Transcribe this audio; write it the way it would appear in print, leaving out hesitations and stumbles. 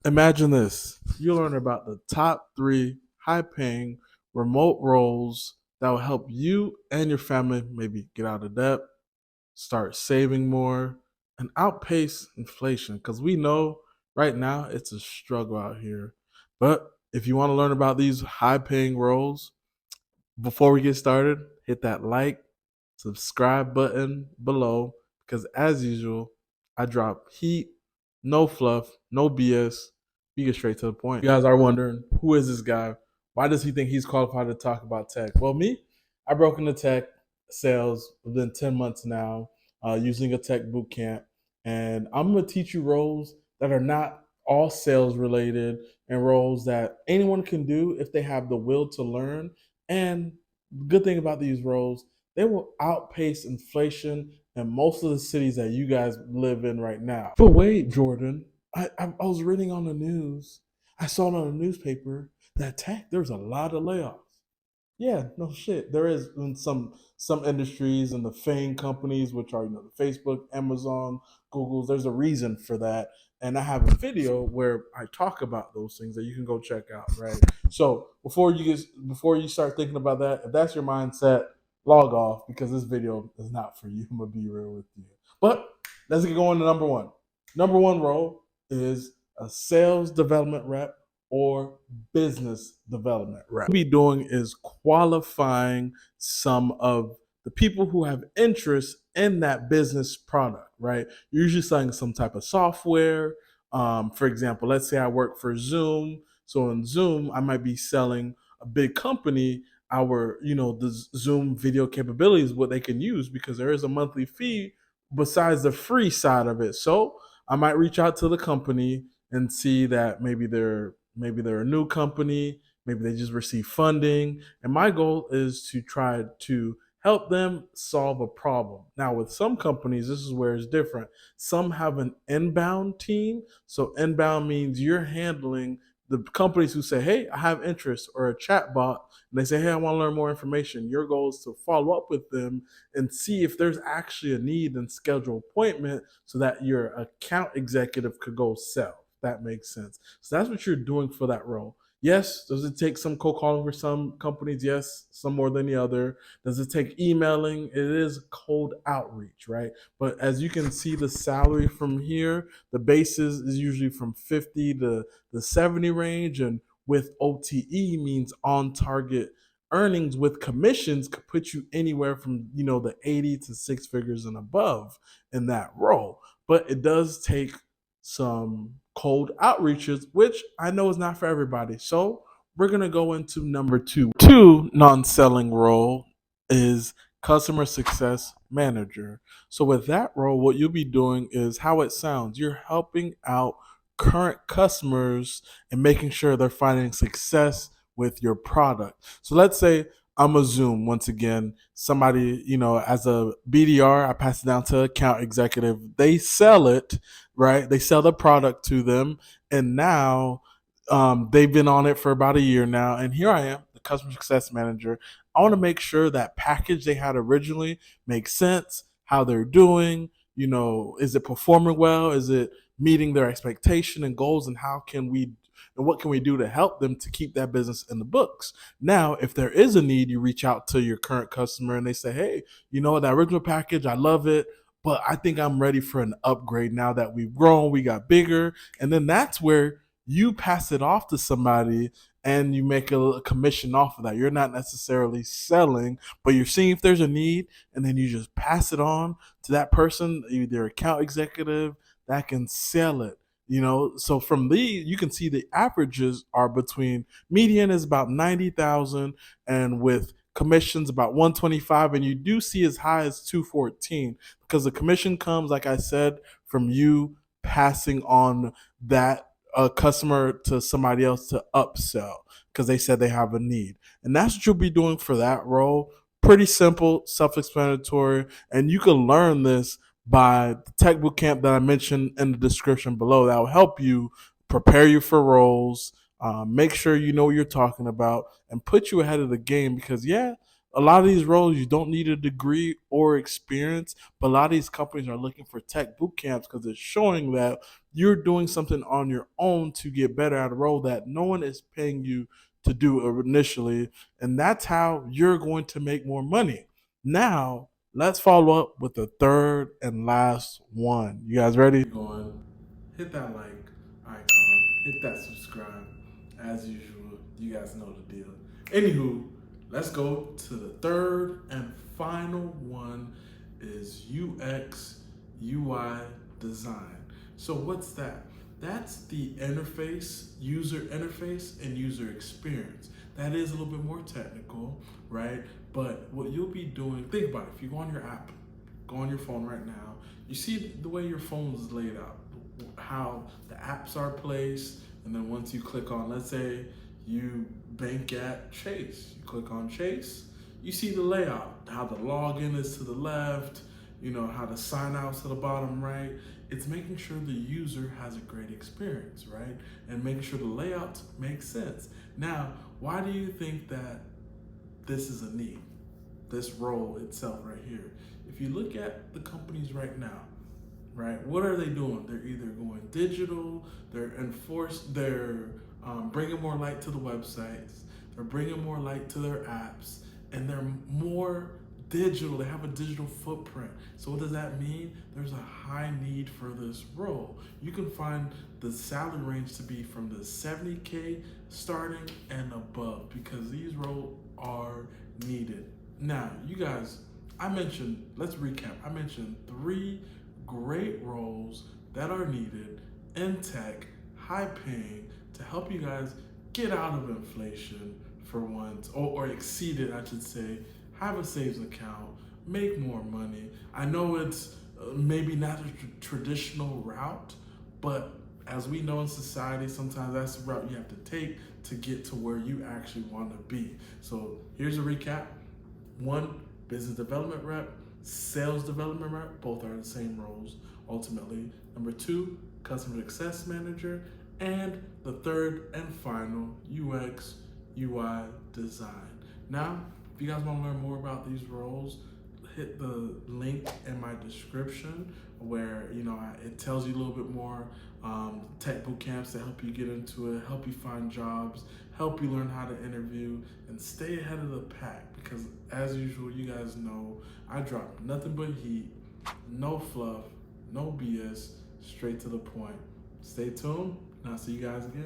Imagine this. You learn about the top 3 high-paying remote roles that will help you and your family maybe get out of debt, start saving more, and outpace inflation. Because we know right now it's a struggle out here. But if you want to learn about these high-paying roles, before we get started, hit that like, subscribe button below because, as usual, I drop heat, no fluff, no BS. We get straight to the point. You guys are wondering, who is this guy? Why does he think he's qualified to talk about tech? Well, me, I broke into tech sales within 10 months now using a tech boot camp. And I'm going to teach you roles that are not all sales related and roles that anyone can do if they have the will to learn. And the good thing about these roles, they will outpace inflation in most of the cities that you guys live in right now. But wait, Jordan, I was reading on the news. I saw it on a newspaper that tech, there's a lot of layoffs. Yeah, no shit. There is in some industries and the FANG companies, which are the Facebook, Amazon, Google's. There's a reason for that, and I have a video where I talk about those things that you can go check out. Right. So before you start thinking about that, if that's your mindset, log off because this video is not for you. I'm gonna be real with you. But let's get going to number one. Number one role is a sales development rep or business development rep. What we'll be doing is qualifying some of the people who have interest in that business product, right? You're usually selling some type of software. For example, let's say I work for Zoom. So in Zoom, I might be selling a big company the Zoom video capabilities, what they can use because there is a monthly fee besides the free side of it. So I might reach out to the company and see that maybe they're a new company, maybe they just received funding, and my goal is to try to help them solve a problem. Now, with some companies, this is where it's different. Some have an inbound team. So inbound means you're handling the companies who say, hey, I have interest, or a chat bot, and they say, hey, I want to learn more information. Your goal is to follow up with them and see if there's actually a need and schedule appointment so that your account executive could go sell. That makes sense. So that's what you're doing for that role. Yes, does it take some cold calling for some companies? Yes, some more than the other. Does it take emailing? It is cold outreach, right? But as you can see, the salary from here, the basis is usually from 50 to the 70 range, and with OTE means on target earnings with commissions could put you anywhere from the 80 to 6 figures and above in that role. But it does take some cold outreaches, which I know is not for everybody. So we're gonna go into number two. Two non-selling role is customer success manager. So with that role, what you'll be doing is how it sounds. You're helping out current customers and making sure they're finding success with your product. So let's say I'm a Zoom once again. Somebody, as a BDR, I pass it down to account executive. They sell it, right? They sell the product to them, and now they've been on it for about a year now. And here I am, the customer success manager. I want to make sure that package they had originally makes sense, how they're doing. Is it performing well? Is it meeting their expectation and goals? And what can we do to help them to keep that business in the books? Now, if there is a need, you reach out to your current customer and they say, hey, that original package, I love it, but I think I'm ready for an upgrade now that we've grown, we got bigger. And then that's where you pass it off to somebody and you make a commission off of that. You're not necessarily selling, but you're seeing if there's a need, and then you just pass it on to that person, either account executive that can sell it. So from these, you can see the averages are between median is about 90,000, and with commissions about 125, and you do see as high as 214 because the commission comes, like I said, from you passing on that customer to somebody else to upsell because they said they have a need. And that's what you'll be doing for that role. Pretty simple, self-explanatory, and you can learn this by the tech boot camp that I mentioned in the description below. That will help you prepare you for roles, make sure you know what you're talking about, and put you ahead of the game because, yeah, a lot of these roles you don't need a degree or experience, but a lot of these companies are looking for tech boot camps because it's showing that you're doing something on your own to get better at a role that no one is paying you to do initially, and that's how you're going to make more money. Now, let's follow up with the third and last one. You guys ready? Going, hit that like icon, hit that subscribe. As usual, you guys know the deal. Anywho, let's go to the third and final one is UX UI design. So what's that? That's the interface, user interface, and user experience. That is a little bit more technical, right? But what you'll be doing, think about it. If you go on your app, go on your phone right now, you see the way your phone is laid out, how the apps are placed, and then once you click on, let's say you bank at Chase, you click on Chase, you see the layout, how the login is to the left, you know, how the sign out's to the bottom right. It's making sure the user has a great experience, right? And making sure the layout makes sense. Now, why do you think that this is a need? This role itself right here. If you look at the companies right now, right, what are they doing? They're either going digital, they're bringing more light to the websites, they're bringing more light to their apps, and they're more digital. They have a digital footprint. So what does that mean? There's a high need for this role. You can find the salary range to be from the 70K starting and above because these roles are needed. Now, you guys, let's recap. I mentioned three great roles that are needed in tech, high paying, to help you guys get out of inflation for once, or exceed it, I should say, have a savings account, make more money. I know it's maybe not a traditional route, but as we know in society, sometimes that's the route you have to take to get to where you actually want to be. So here's a recap. One, business development rep, sales development rep, both are the same roles ultimately. Number two, customer success manager. And the third and final, UX, UI design. Now, if you guys want to learn more about these roles, hit the link in my description where it tells you a little bit more tech boot camps to help you get into it, help you find jobs, help you learn how to interview, and stay ahead of the pack. Because as usual, you guys know I drop nothing but heat, no fluff, no BS, straight to the point. Stay tuned, and I'll see you guys again.